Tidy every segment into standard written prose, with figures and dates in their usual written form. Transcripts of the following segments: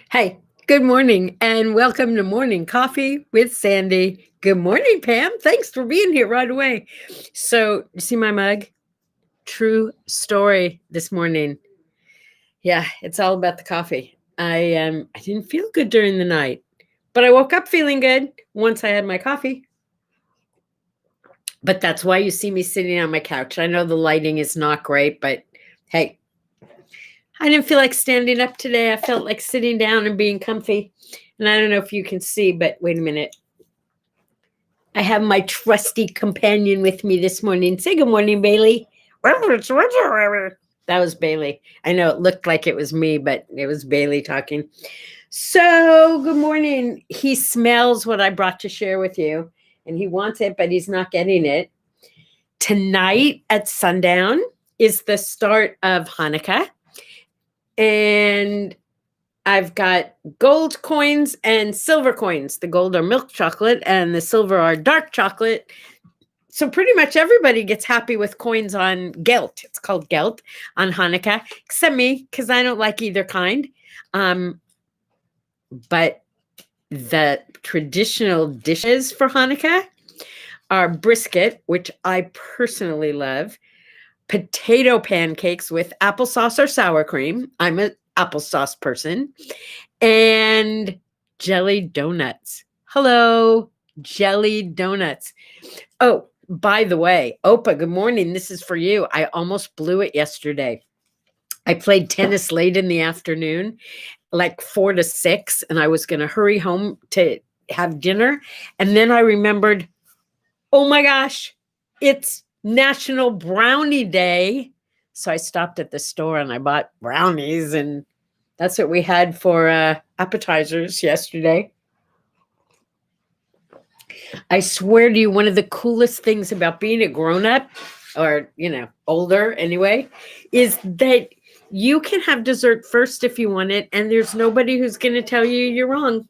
Hey, good morning and welcome to Morning Coffee with Sandy. Good morning, Pam. Thanks for being here right away. So, you see my mug? True story this morning. Yeah, it's all about the coffee. I didn't feel good during the night, but I woke up feeling good once I had my coffee. But that's why you see me sitting on my couch. I know the lighting is not great, but hey, I didn't feel like standing up today. I felt like sitting down and being comfy. And I don't know if you can see, but wait a minute. I have my trusty companion with me this morning. Say good morning, Bailey. That was Bailey. I know it looked like it was me, but it was Bailey talking. So, good morning. He smells what I brought to share with you, and he wants it, but he's not getting it. Tonight at sundown is the start of Hanukkah. And I've got gold coins and silver coins. The gold are milk chocolate and the silver are dark chocolate. So pretty much everybody gets happy with coins on gelt. It's called gelt on Hanukkah, except me, because I don't like either kind. But the traditional dishes for Hanukkah are brisket, which I personally love, potato pancakes with applesauce or sour cream. I'm an applesauce person. And jelly donuts. Hello, jelly donuts. Oh, by the way, Opa, good morning. This is for you. I almost blew it yesterday. I played tennis late in the afternoon, like 4 to 6, and I was going to hurry home to have dinner. And then I remembered, oh my gosh, it's National Brownie Day. So I stopped at the store and I bought brownies, and that's what we had for appetizers yesterday. I swear to you, one of the coolest things about being a grown-up, or, older anyway, is that you can have dessert first if you want it, and there's nobody who's going to tell you you're wrong.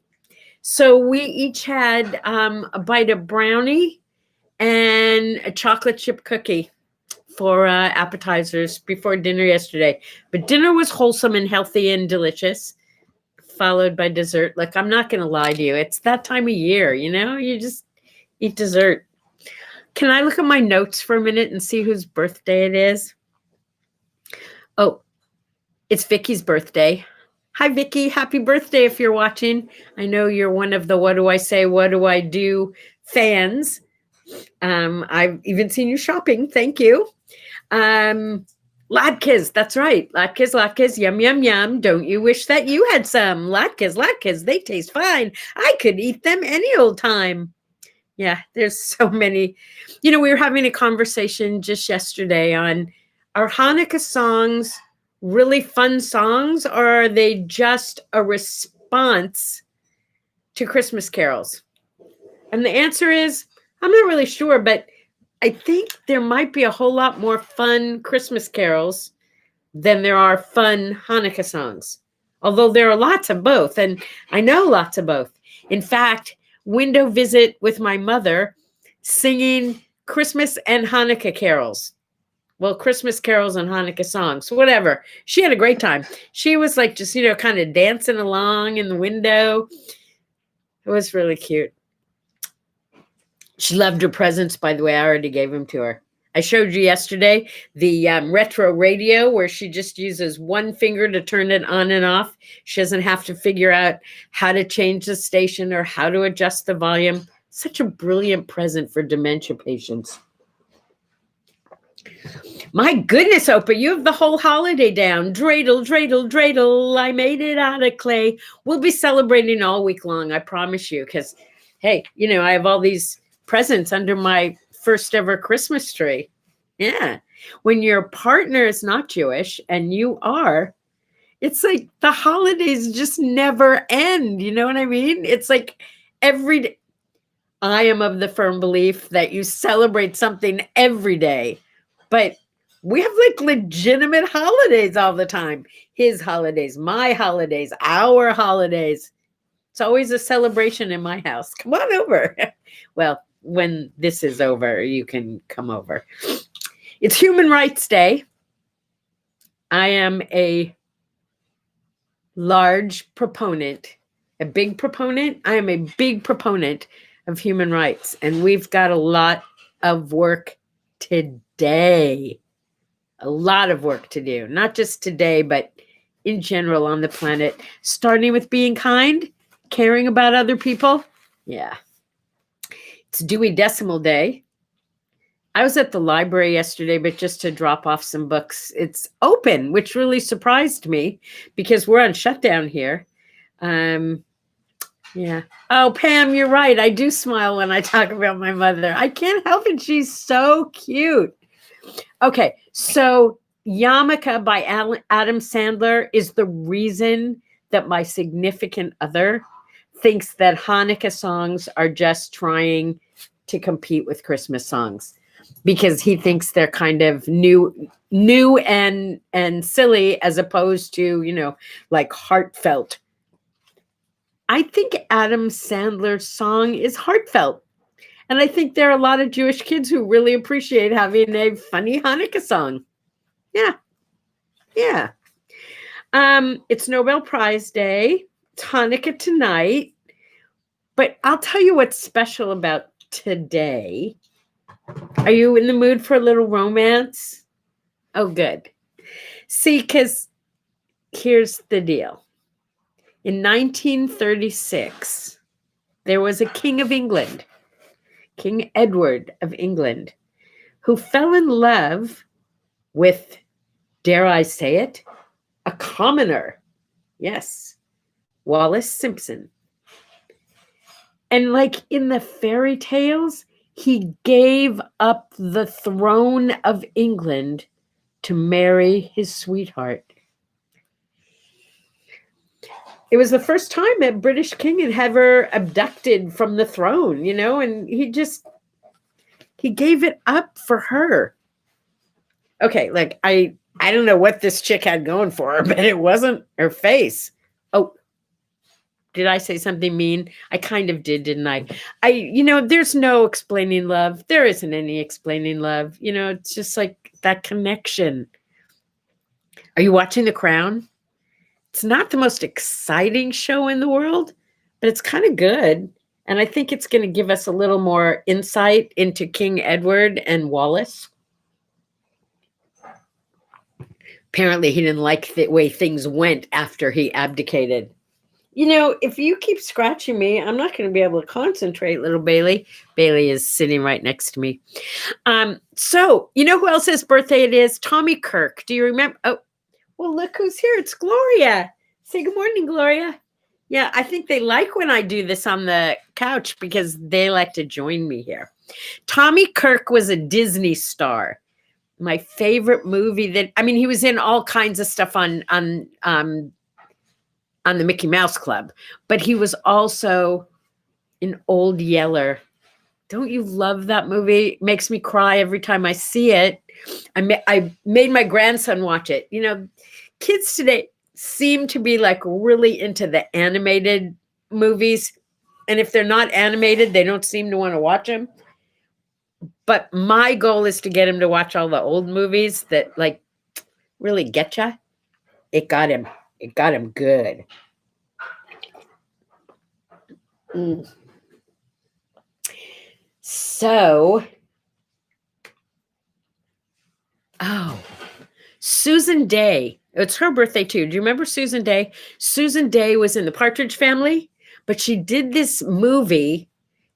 So we each had a bite of brownie and a chocolate chip cookie for appetizers before dinner yesterday. But dinner was wholesome and healthy and delicious, followed by dessert. Like, I'm not going to lie to you. It's that time of year, you just eat dessert. Can I look at my notes for a minute and see whose birthday it is? Oh, it's Vicky's birthday. Hi, Vicky. Happy birthday if you're watching. I know you're one of the What Do I Say, What Do I Do fans. I've even seen you shopping. Thank you. Latkes, that's right. Latkes, yum, yum, yum. Don't you wish that you had some? Latkes, they taste fine. I could eat them any old time. Yeah, there's so many. We were having a conversation just yesterday on, are Hanukkah songs really fun songs, or are they just a response to Christmas carols? And the answer is, I'm not really sure, but I think there might be a whole lot more fun Christmas carols than there are fun Hanukkah songs. Although there are lots of both, and I know lots of both. In fact, window visit with my mother singing Christmas and Hanukkah carols. Well, Christmas carols and Hanukkah songs, whatever. She had a great time. She was like just, kind of dancing along in the window. It was really cute. She loved her presents, by the way. I already gave them to her. I showed you yesterday the retro radio where she just uses one finger to turn it on and off. She doesn't have to figure out how to change the station or how to adjust the volume. Such a brilliant present for dementia patients. My goodness, Oprah, you have the whole holiday down. Dreidel, dreidel, dreidel. I made it out of clay. We'll be celebrating all week long, I promise you, because, hey, I have all these presents under my first ever Christmas tree. Yeah. When your partner is not Jewish and you are, it's like the holidays just never end. You know what I mean? It's like every day. I am of the firm belief that you celebrate something every day, but we have like legitimate holidays all the time. His holidays, my holidays, our holidays. It's always a celebration in my house. Come on over. Well, when this is over, you can come over. It's Human Rights Day. I am a large proponent, a big proponent. I am a big proponent of human rights, and we've got a lot of work today. A lot of work to do, not just today, but in general on the planet, starting with being kind, caring about other people. Yeah. It's Dewey Decimal Day. I was at the library yesterday, but just to drop off some books. It's open, which really surprised me because we're on shutdown here. Yeah. Oh, Pam, you're right. I do smile when I talk about my mother. I can't help it. She's so cute. Okay, so Yarmulke by Adam Sandler is the reason that my significant other thinks that Hanukkah songs are just trying to compete with Christmas songs, because he thinks they're kind of new and silly, as opposed to, like heartfelt. I think Adam Sandler's song is heartfelt. And I think there are a lot of Jewish kids who really appreciate having a funny Hanukkah song. Yeah. Yeah. It's Nobel Prize Day. It's Hanukkah tonight. But I'll tell you what's special about today. Are you in the mood for a little romance? Oh, good. See, because here's the deal. In 1936, there was a king of England, King Edward of England, who fell in love with, dare I say it, a commoner. Yes, Wallace Simpson. And like in the fairy tales, he gave up the throne of England to marry his sweetheart. It was the first time a British king had ever abducted from the throne, and he gave it up for her. Okay, like I don't know what this chick had going for her, but it wasn't her face. Oh, did I say something mean? I kind of did, didn't I? There's no explaining love. There isn't any explaining love. It's just like that connection. Are you watching The Crown? It's not the most exciting show in the world, but it's kind of good. And I think it's going to give us a little more insight into King Edward and Wallace. Apparently, he didn't like the way things went after he abdicated. If you keep scratching me, I'm not going to be able to concentrate, little Bailey. Bailey is sitting right next to me. So, who else's birthday it is? Tommy Kirk. Do you remember? Oh, well, look who's here. It's Gloria. Say good morning, Gloria. Yeah, I think they like when I do this on the couch because they like to join me here. Tommy Kirk was a Disney star. My favorite movie he was in all kinds of stuff on the Mickey Mouse Club, but he was also in Old Yeller. Don't you love that movie? It makes me cry every time I see it. I made my grandson watch it. Kids today seem to be like really into the animated movies. And if they're not animated, they don't seem to want to watch them. But my goal is to get him to watch all the old movies that like really get you. It got him. It got him good. So, Susan Day. It's her birthday too. Do you remember Susan Day? Susan Day was in the Partridge Family, but she did this movie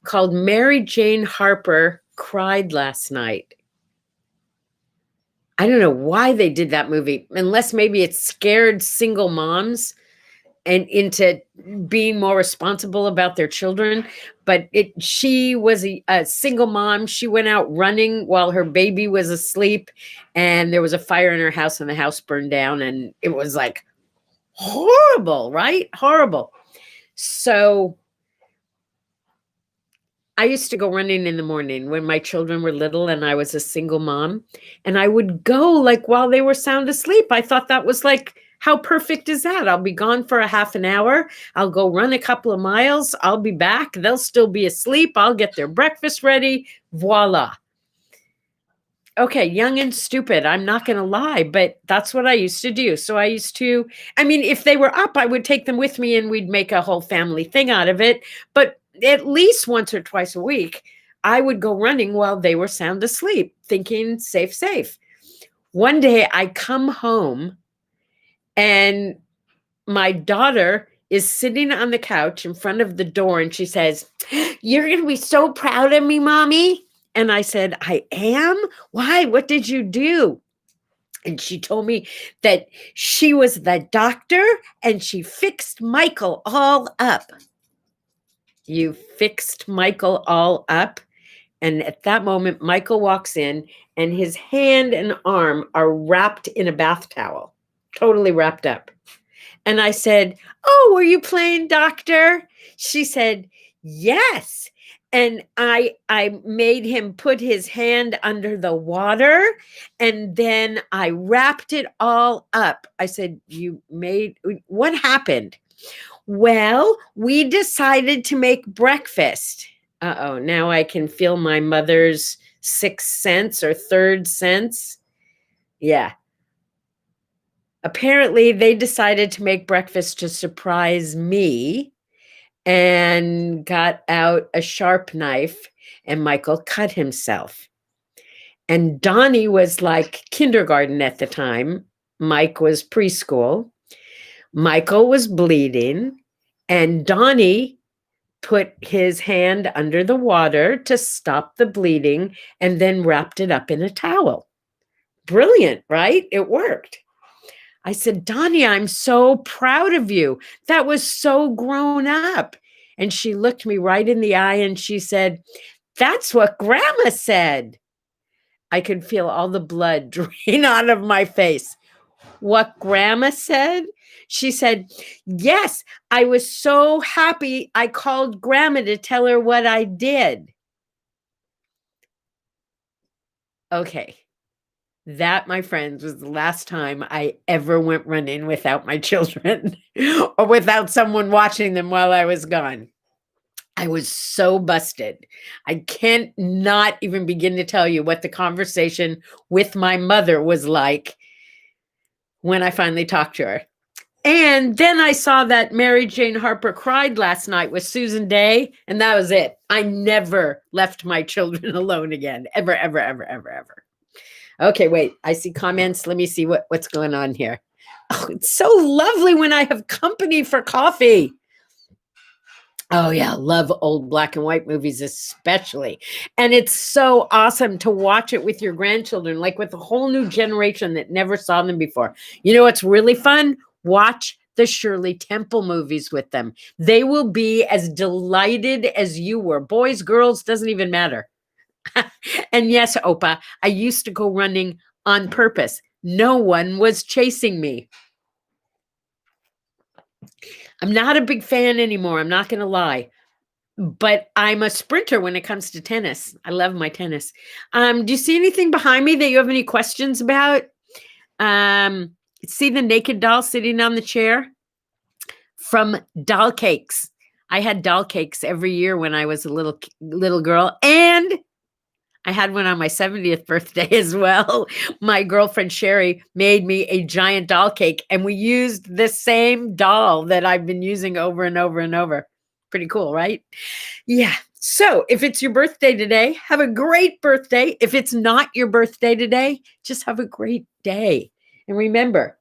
called Mary Jane Harper Cried Last Night. I don't know why they did that movie, unless maybe it scared single moms and into being more responsible about their children. But she was a single mom. She went out running while her baby was asleep, and there was a fire in her house and the house burned down, and it was like horrible, right? Horrible. So I used to go running in the morning when my children were little and I was a single mom, and I would go like while they were sound asleep. I thought that was like, how perfect is that? I'll be gone for a half an hour. I'll go run a couple of miles. I'll be back. They'll still be asleep. I'll get their breakfast ready. Voila. Okay, young and stupid. I'm not going to lie, but that's what I used to do. So I used to, I mean, if they were up, I would take them with me and we'd make a whole family thing out of it. But at least once or twice a week, I would go running while they were sound asleep, thinking safe, safe. One day I come home and my daughter is sitting on the couch in front of the door and she says, "You're going to be so proud of me, mommy." And I said, "I am? Why? What did you do?" And she told me that she was the doctor and she fixed Michael all up. You fixed Michael all up. And at that moment, Michael walks in and his hand and arm are wrapped in a bath towel, totally wrapped up. And I said, "Oh, were you playing doctor?" She said, "Yes." And I made him put his hand under the water and then I wrapped it all up. I said, what happened?" "Well, we decided to make breakfast." Uh-oh, now I can feel my mother's sixth sense or third sense. Yeah. Apparently, they decided to make breakfast to surprise me and got out a sharp knife, and Michael cut himself. And Donnie was like kindergarten at the time. Mike was preschool. Michael was bleeding, and Donnie put his hand under the water to stop the bleeding and then wrapped it up in a towel. Brilliant, right? It worked. I said, "Donnie, I'm so proud of you. That was so grown up." And she looked me right in the eye and she said, "That's what Grandma said." I could feel all the blood drain out of my face. What Grandma said? She said, "Yes, I was so happy I called Grandma to tell her what I did." Okay. That, my friends, was the last time I ever went running without my children or without someone watching them while I was gone. I was so busted. I can't not even begin to tell you what the conversation with my mother was like when I finally talked to her. And then I saw that Mary Jane Harper Cried last night with Susan Day, and that was it. I never left my children alone again, ever, ever, ever, ever, ever. Okay, wait, I see comments. Let me see what's going on here. Oh, it's so lovely when I have company for coffee. Oh, yeah, love old black and white movies, especially. And it's so awesome to watch it with your grandchildren, like with a whole new generation that never saw them before. You know what's really fun? Watch the Shirley Temple movies with them. They will be as delighted as you were. Boys, girls, doesn't even matter. And yes, Opa, I used to go running on purpose. No one was chasing me. I'm not a big fan anymore. I'm not going to lie. But I'm a sprinter when it comes to tennis. I love my tennis. Do you see anything behind me that you have any questions about? See the naked doll sitting on the chair? From doll cakes. I had doll cakes every year when I was a little girl, and I had one on my 70th birthday as well. My girlfriend Sherry made me a giant doll cake, and we used the same doll that I've been using over and over and over. Pretty cool, right? Yeah. So if it's your birthday today, have a great birthday. If it's not your birthday today, just have a great day. And remember,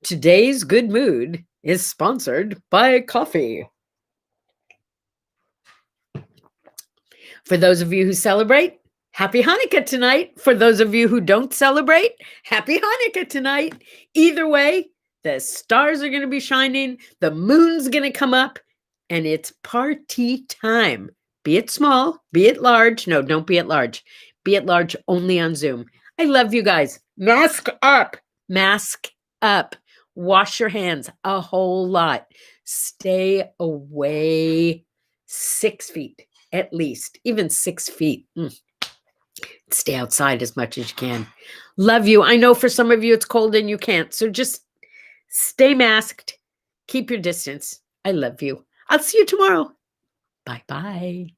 today's good mood is sponsored by coffee. For those of you who celebrate, happy Hanukkah tonight. For those of you who don't celebrate, happy Hanukkah tonight. Either way, the stars are going to be shining, the moon's going to come up, and it's party time. Be it small, be it large. No, don't be it large. Be it large only on Zoom. I love you guys. Mask up. Mask up. Wash your hands a whole lot. Stay away 6 feet at least, even 6 feet. Stay outside as much as you can. Love you. I know for some of you it's cold and you can't. So just stay masked. Keep your distance. I love you. I'll see you tomorrow. Bye-bye.